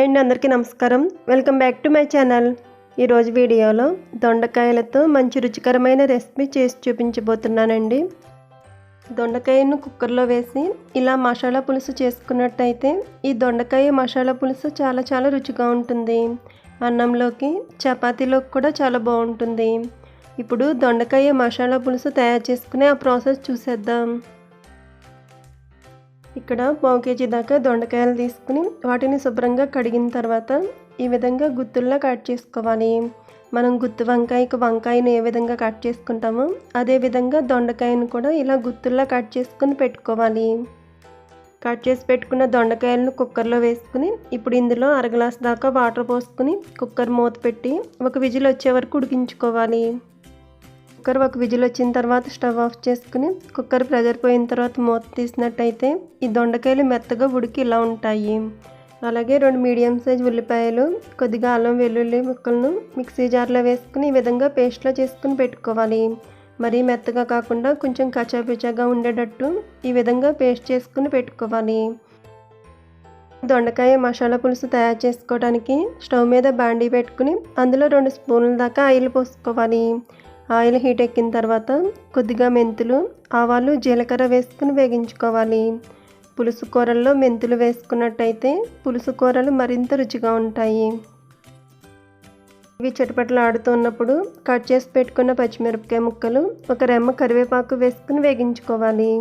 Hi అండి, అందరికీ నమస్కారం. Welcome back to my channel. ఈరోజు వీడియోలో దొండకాయలతో మంచి రుచికరమైన రెసిపీ చేసి చూపించబోతున్నానండి. దొండకాయను కుక్కర్లో వేసి ఇలా మసాలా పులుసు చేసుకున్నట్టయితే ఈ దొండకాయ మసాలా పులుసు చాలా రుచిగా ఉంటుంది. అన్నంలోకి చపాతీలోకి కూడా చాలా బాగుంటుంది. ఇప్పుడు దొండకాయ మసాలా పులుసు తయారు చేసుకునే ఆ ప్రాసెస్ చూసేద్దాం. ఇక్కడ పావు కేజీ దాకా దొండకాయలు తీసుకుని వాటిని శుభ్రంగా కడిగిన తర్వాత ఈ విధంగా గుత్తుల్లా కట్ చేసుకోవాలి. మనం గుత్తి వంకాయను ఏ విధంగా కట్ చేసుకుంటామో అదే విధంగా దొండకాయను కూడా ఇలా గుత్తుల్లా కట్ చేసుకుని పెట్టుకోవాలి. కట్ చేసి పెట్టుకున్న దొండకాయలను కుక్కర్లో వేసుకుని ఇప్పుడు ఇందులో అర గ్లాస్ దాకా వాటర్ పోసుకుని కుక్కర్ మూత పెట్టి ఒక విజిల్ వచ్చే వరకు ఉడికించుకోవాలి. కుక్కర్ ఒక విజిల్ వచ్చిన తర్వాత స్టవ్ ఆఫ్ చేసుకుని కుక్కర్ ప్రెజర్ పోయిన తర్వాత మూత తీసినట్టయితే ఈ దొండకాయలు మెత్తగా ఉడికి ఇలా ఉంటాయి. అలాగే 2 మీడియం సైజ్ ఉల్లిపాయలు, కొద్దిగా అల్లం వెల్లుల్లి ముక్కలను మిక్సీ జార్లో వేసుకుని ఈ విధంగా పేస్ట్లో చేసుకుని పెట్టుకోవాలి. మరీ మెత్తగా కాకుండా కొంచెం కచ్చాపిచ్చాగా ఉండేటట్టు ఈ విధంగా పేస్ట్ చేసుకుని పెట్టుకోవాలి. దొండకాయ మసాలా పులుసు తయారు చేసుకోవడానికి స్టవ్ మీద బాండీ పెట్టుకుని అందులో 2 స్పూన్ల దాకా ఆయిల్ పోసుకోవాలి. ఆయిల్ హీట్ ఎక్కిన తర్వాత కొద్దిగా మెంతులు, ఆవాలు, జీలకర్ర వేసుకుని వేగించుకోవాలి. పులుసు కూరల్లో మెంతులు వేసుకున్నట్టయితే పులుసు కూరలు మరింత రుచిగా ఉంటాయి. ఇవి చిటపటలాడుతున్నప్పుడు కట్ చేసి పెట్టుకున్న పచ్చిమిరపకాయ ముక్కలు, ఒక రెమ్మ కరివేపాకు వేసుకుని వేగించుకోవాలి.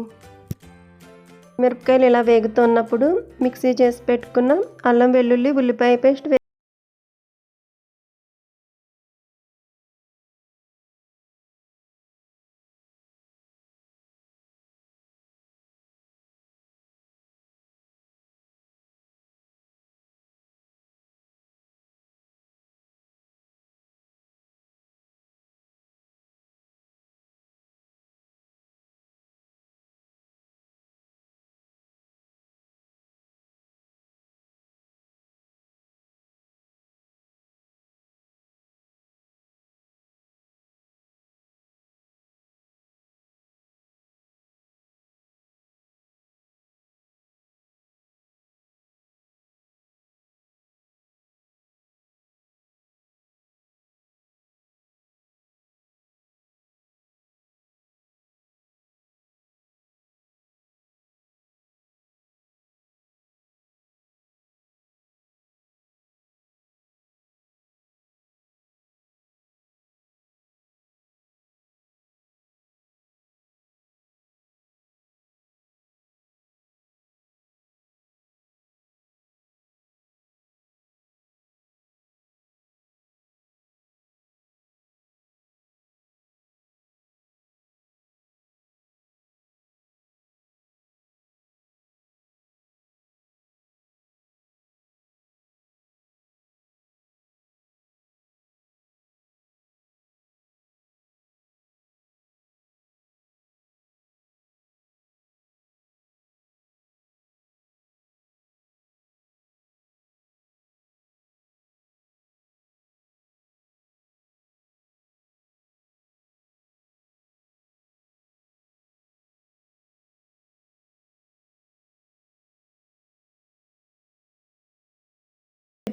మిరపకాయలు ఇలా వేగుతున్నప్పుడు మిక్సీ చేసి పెట్టుకున్న అల్లం వెల్లుల్లి ఉల్లిపాయ పేస్ట్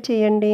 చేయండి.